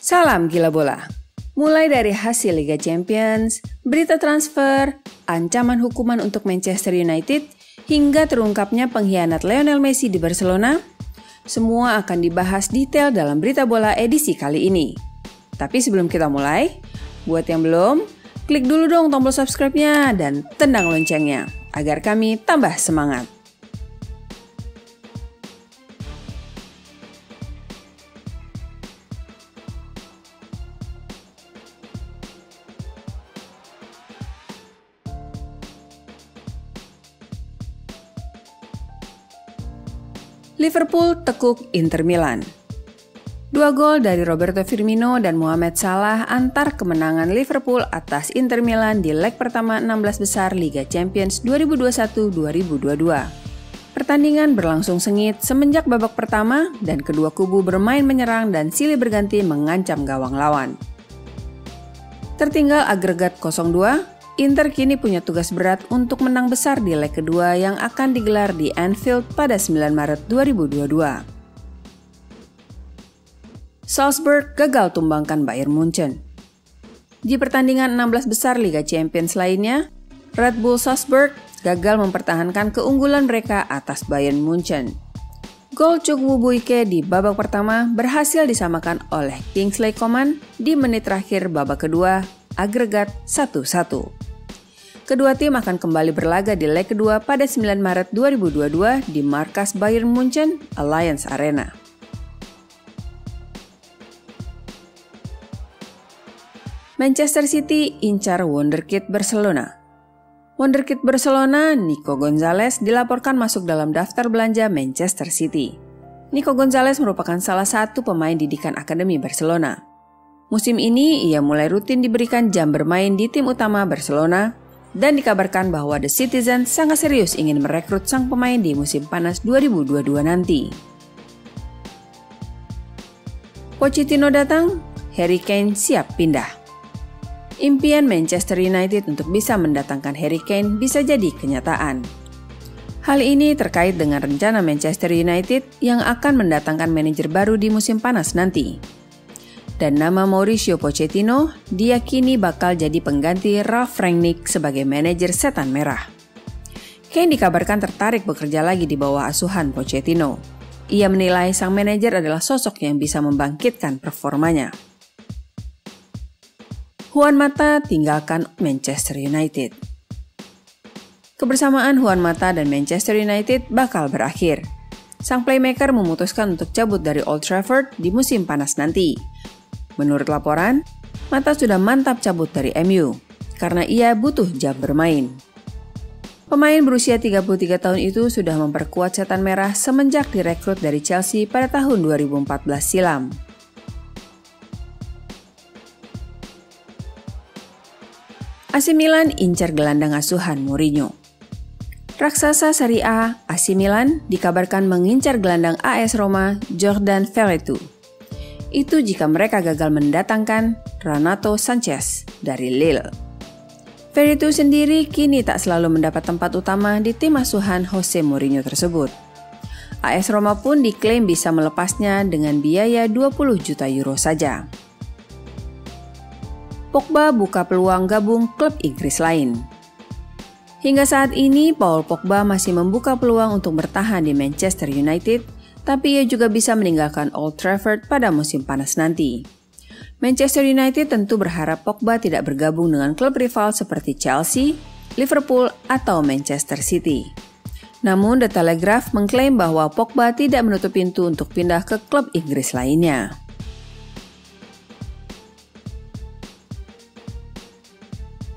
Salam gila bola. Mulai dari hasil Liga Champions, berita transfer, ancaman hukuman untuk Manchester United, hingga terungkapnya pengkhianat Lionel Messi di Barcelona, semua akan dibahas detail dalam berita bola edisi kali ini. Tapi sebelum kita mulai, buat yang belum, klik dulu dong tombol subscribe-nya dan tendang loncengnya, agar kami tambah semangat. Liverpool tekuk Inter Milan. 2 gol dari Roberto Firmino dan Mohamed Salah antar kemenangan Liverpool atas Inter Milan di leg pertama 16 besar Liga Champions 2021-2022. Pertandingan berlangsung sengit semenjak babak pertama dan kedua kubu bermain menyerang dan silih berganti mengancam gawang lawan. Tertinggal agregat 0-2, Inter kini punya tugas berat untuk menang besar di leg kedua yang akan digelar di Anfield pada 9 Maret 2022. Salzburg gagal tumbangkan Bayern Munchen. Di pertandingan 16 besar Liga Champions lainnya, Red Bull Salzburg gagal mempertahankan keunggulan mereka atas Bayern Munchen. Gol Chukwuemeka di babak pertama berhasil disamakan oleh Kingsley Coman di menit terakhir babak kedua, agregat 1-1. Kedua tim akan kembali berlaga di leg kedua pada 9 Maret 2022 di markas Bayern Munchen, Allianz Arena. Manchester City incar wonderkid Barcelona. Wonderkid Barcelona, Nico Gonzalez, dilaporkan masuk dalam daftar belanja Manchester City. Nico Gonzalez merupakan salah satu pemain didikan Akademi Barcelona. Musim ini, ia mulai rutin diberikan jam bermain di tim utama Barcelona, dan dikabarkan bahwa The Citizen sangat serius ingin merekrut sang pemain di musim panas 2022 nanti. Pochettino datang, Harry Kane siap pindah. Impian Manchester United untuk bisa mendatangkan Harry Kane bisa jadi kenyataan. Hal ini terkait dengan rencana Manchester United yang akan mendatangkan manajer baru di musim panas nanti. Dan nama Mauricio Pochettino diyakini bakal jadi pengganti Ralf Rangnick sebagai manajer Setan Merah. Kane dikabarkan tertarik bekerja lagi di bawah asuhan Pochettino. Ia menilai sang manajer adalah sosok yang bisa membangkitkan performanya. Juan Mata tinggalkan Manchester United. Kebersamaan Juan Mata dan Manchester United bakal berakhir. Sang playmaker memutuskan untuk cabut dari Old Trafford di musim panas nanti. Menurut laporan, Mata sudah mantap cabut dari MU karena ia butuh jam bermain. Pemain berusia 33 tahun itu sudah memperkuat Setan Merah semenjak direkrut dari Chelsea pada tahun 2014 silam. AC Milan incar gelandang asuhan Mourinho. Raksasa Serie A, AC Milan dikabarkan mengincar gelandang AS Roma Jordan Veretout. Itu jika mereka gagal mendatangkan Renato Sanchez dari Lille. Veretout sendiri kini tak selalu mendapat tempat utama di tim asuhan Jose Mourinho tersebut. AS Roma pun diklaim bisa melepasnya dengan biaya 20 juta euro saja. Pogba buka peluang gabung klub Inggris lain. Hingga saat ini, Paul Pogba masih membuka peluang untuk bertahan di Manchester United, tapi ia juga bisa meninggalkan Old Trafford pada musim panas nanti. Manchester United tentu berharap Pogba tidak bergabung dengan klub rival seperti Chelsea, Liverpool, atau Manchester City. Namun The Telegraph mengklaim bahwa Pogba tidak menutup pintu untuk pindah ke klub Inggris lainnya.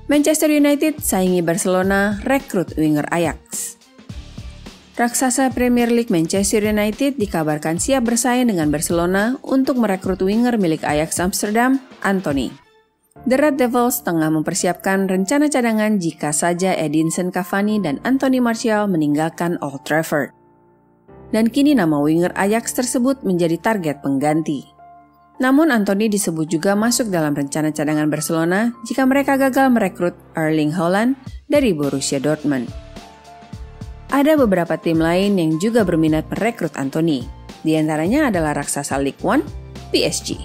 Manchester United saingi Barcelona rekrut winger Ajax. Raksasa Premier League Manchester United dikabarkan siap bersaing dengan Barcelona untuk merekrut winger milik Ajax Amsterdam, Anthony. The Red Devils tengah mempersiapkan rencana cadangan jika saja Edinson Cavani dan Anthony Martial meninggalkan Old Trafford. Dan kini nama winger Ajax tersebut menjadi target pengganti. Namun Anthony disebut juga masuk dalam rencana cadangan Barcelona jika mereka gagal merekrut Erling Haaland dari Borussia Dortmund. Ada beberapa tim lain yang juga berminat merekrut Anthony. Di antaranya adalah raksasa Ligue 1, PSG.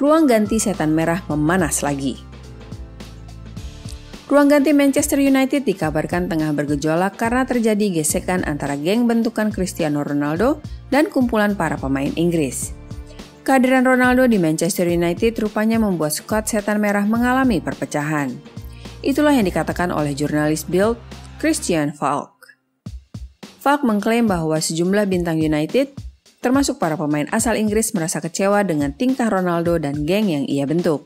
ruang ganti setan merah memanas lagi. Ruang ganti Manchester United dikabarkan tengah bergejolak karena terjadi gesekan antara geng bentukan Cristiano Ronaldo dan kumpulan para pemain Inggris. Kehadiran Ronaldo di Manchester United rupanya membuat skuad setan merah mengalami perpecahan. Itulah yang dikatakan oleh jurnalis Bild, Christian Falk. Falk mengklaim bahwa sejumlah bintang United, termasuk para pemain asal Inggris, merasa kecewa dengan tingkah Ronaldo dan geng yang ia bentuk.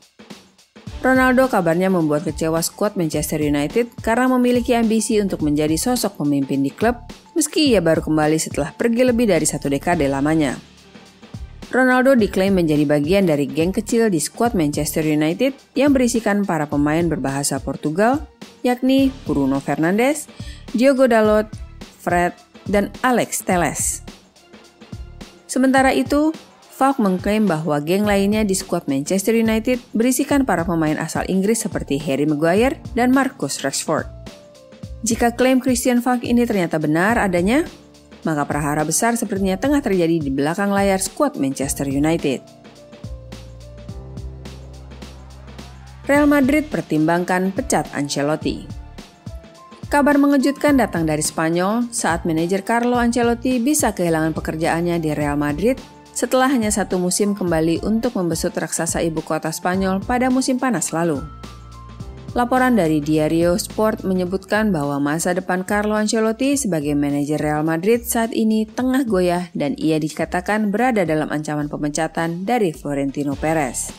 Ronaldo kabarnya membuat kecewa skuad Manchester United karena memiliki ambisi untuk menjadi sosok pemimpin di klub meski ia baru kembali setelah pergi lebih dari 1 dekade lamanya. Ronaldo diklaim menjadi bagian dari geng kecil di skuad Manchester United yang berisikan para pemain berbahasa Portugal, yakni Bruno Fernandes, Diogo Dalot, Fred, dan Alex Telles. Sementara itu, Falk mengklaim bahwa geng lainnya di skuad Manchester United berisikan para pemain asal Inggris seperti Harry Maguire dan Marcus Rashford. Jika klaim Christian Falk ini ternyata benar adanya, maka prahara besar sepertinya tengah terjadi di belakang layar skuad Manchester United. Real Madrid pertimbangkan pecat Ancelotti. Kabar mengejutkan datang dari Spanyol saat manajer Carlo Ancelotti bisa kehilangan pekerjaannya di Real Madrid setelah hanya 1 musim kembali untuk membesut raksasa ibu kota Spanyol pada musim panas lalu. Laporan dari Diario Sport menyebutkan bahwa masa depan Carlo Ancelotti sebagai manajer Real Madrid saat ini tengah goyah dan ia dikatakan berada dalam ancaman pemecatan dari Florentino Perez.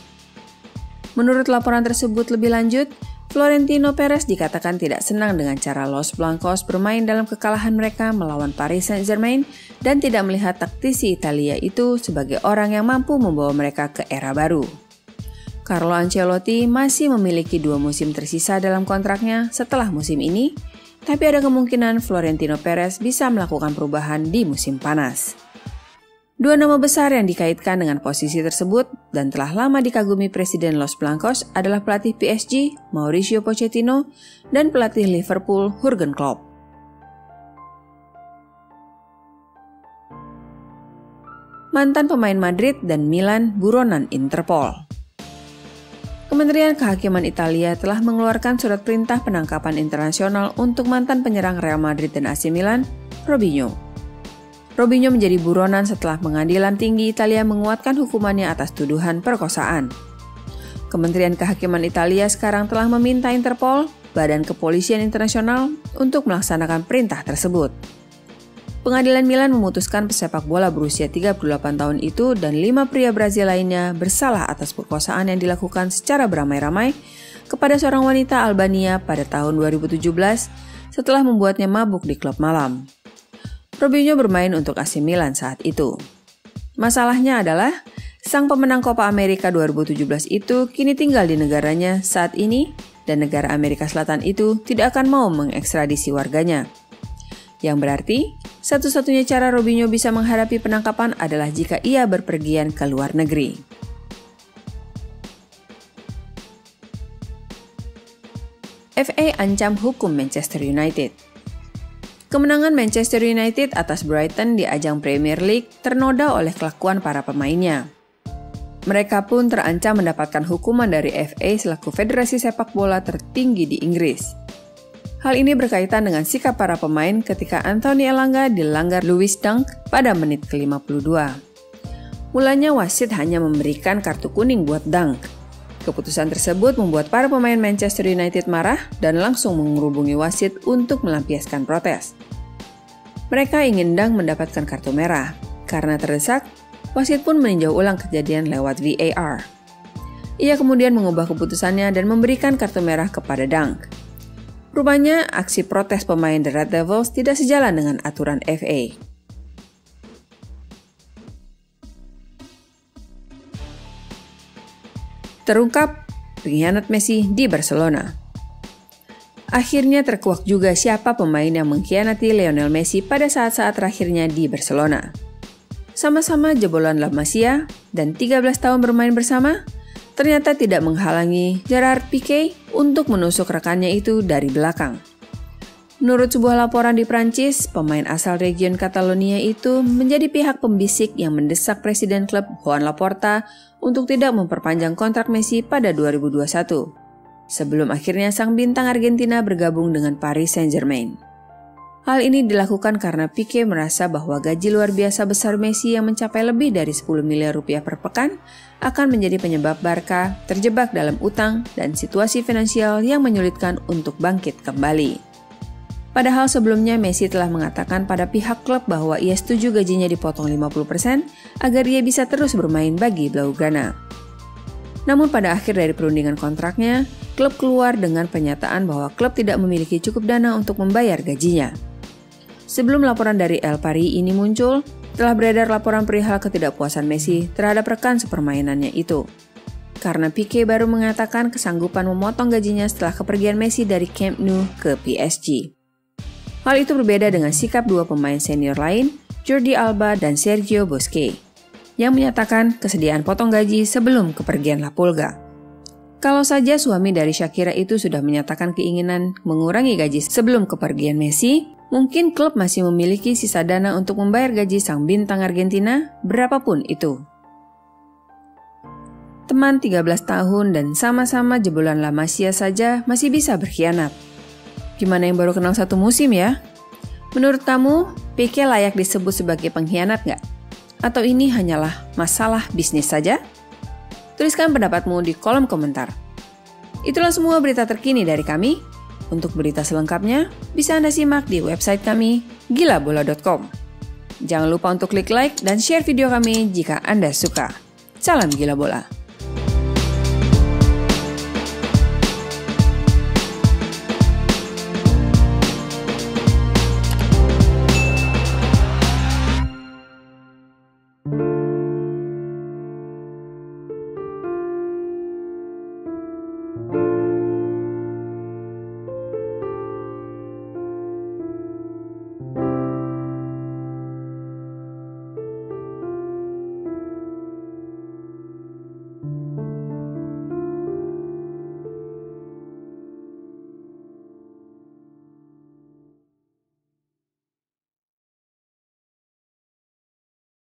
Menurut laporan tersebut lebih lanjut, Florentino Perez dikatakan tidak senang dengan cara Los Blancos bermain dalam kekalahan mereka melawan Paris Saint-Germain dan tidak melihat taktisi Italia itu sebagai orang yang mampu membawa mereka ke era baru. Carlo Ancelotti masih memiliki 2 musim tersisa dalam kontraknya setelah musim ini, tapi ada kemungkinan Florentino Perez bisa melakukan perubahan di musim panas. 2 nama besar yang dikaitkan dengan posisi tersebut dan telah lama dikagumi Presiden Los Blancos adalah pelatih PSG, Mauricio Pochettino, dan pelatih Liverpool, Jurgen Klopp. Mantan pemain Madrid dan Milan buronan Interpol. Kementerian Kehakiman Italia telah mengeluarkan surat perintah penangkapan internasional untuk mantan penyerang Real Madrid dan AC Milan, Robinho. Robinho menjadi buronan setelah Pengadilan Tinggi Italia menguatkan hukumannya atas tuduhan perkosaan. Kementerian Kehakiman Italia sekarang telah meminta Interpol, Badan Kepolisian Internasional, untuk melaksanakan perintah tersebut. Pengadilan Milan memutuskan pesepak bola berusia 38 tahun itu dan 5 pria Brazil lainnya bersalah atas perkosaan yang dilakukan secara beramai-ramai kepada seorang wanita Albania pada tahun 2017 setelah membuatnya mabuk di klub malam. Robinho bermain untuk AC Milan saat itu. Masalahnya adalah, sang pemenang Copa America 2017 itu kini tinggal di negaranya saat ini dan negara Amerika Selatan itu tidak akan mau mengekstradisi warganya. Yang berarti, satu-satunya cara Robinho bisa menghadapi penangkapan adalah jika ia berpergian ke luar negeri. FA ancam hukum Manchester United. Kemenangan Manchester United atas Brighton di ajang Premier League ternoda oleh kelakuan para pemainnya. Mereka pun terancam mendapatkan hukuman dari FA selaku federasi sepak bola tertinggi di Inggris. Hal ini berkaitan dengan sikap para pemain ketika Anthony Elanga dilanggar Lewis Dunk pada menit ke-52. Mulanya wasit hanya memberikan kartu kuning buat Dunk. Keputusan tersebut membuat para pemain Manchester United marah dan langsung menghubungi wasit untuk melampiaskan protes. Mereka ingin Dunk mendapatkan kartu merah. Karena terdesak, wasit pun meninjau ulang kejadian lewat VAR. Ia kemudian mengubah keputusannya dan memberikan kartu merah kepada Dunk. Rupanya, aksi protes pemain The Red Devils tidak sejalan dengan aturan FA. Terungkap pengkhianat Messi di Barcelona. Akhirnya terkuak juga siapa pemain yang mengkhianati Lionel Messi pada saat-saat terakhirnya di Barcelona. Sama-sama jebolan La Masia dan 13 tahun bermain bersama, ternyata tidak menghalangi Gerard Piqué untuk menusuk rekannya itu dari belakang. Menurut sebuah laporan di Prancis, pemain asal region Catalonia itu menjadi pihak pembisik yang mendesak presiden klub Joan Laporta untuk tidak memperpanjang kontrak Messi pada 2021, sebelum akhirnya sang bintang Argentina bergabung dengan Paris Saint-Germain. Hal ini dilakukan karena Pique merasa bahwa gaji luar biasa besar Messi yang mencapai lebih dari 10 miliar rupiah per pekan akan menjadi penyebab Barca terjebak dalam utang dan situasi finansial yang menyulitkan untuk bangkit kembali. Padahal sebelumnya Messi telah mengatakan pada pihak klub bahwa ia setuju gajinya dipotong 50% agar ia bisa terus bermain bagi Blaugrana. Namun pada akhir dari perundingan kontraknya, klub keluar dengan pernyataan bahwa klub tidak memiliki cukup dana untuk membayar gajinya. Sebelum laporan dari El País ini muncul, telah beredar laporan perihal ketidakpuasan Messi terhadap rekan sepermainannya itu. Karena Pique baru mengatakan kesanggupan memotong gajinya setelah kepergian Messi dari Camp Nou ke PSG. Hal itu berbeda dengan sikap dua pemain senior lain, Jordi Alba dan Sergio Busquets, yang menyatakan kesediaan potong gaji sebelum kepergian La Pulga. Kalau saja suami dari Shakira itu sudah menyatakan keinginan mengurangi gaji sebelum kepergian Messi, mungkin klub masih memiliki sisa dana untuk membayar gaji sang bintang Argentina, berapapun itu. Teman 13 tahun dan sama-sama jebolan La Masia saja masih bisa berkhianat. Gimana yang baru kenal satu musim ya? Menurut kamu, Pique layak disebut sebagai pengkhianat nggak? Atau ini hanyalah masalah bisnis saja? Tuliskan pendapatmu di kolom komentar. Itulah semua berita terkini dari kami. Untuk berita selengkapnya, bisa Anda simak di website kami, gilabola.com. Jangan lupa untuk klik like dan share video kami jika Anda suka. Salam Gila Bola!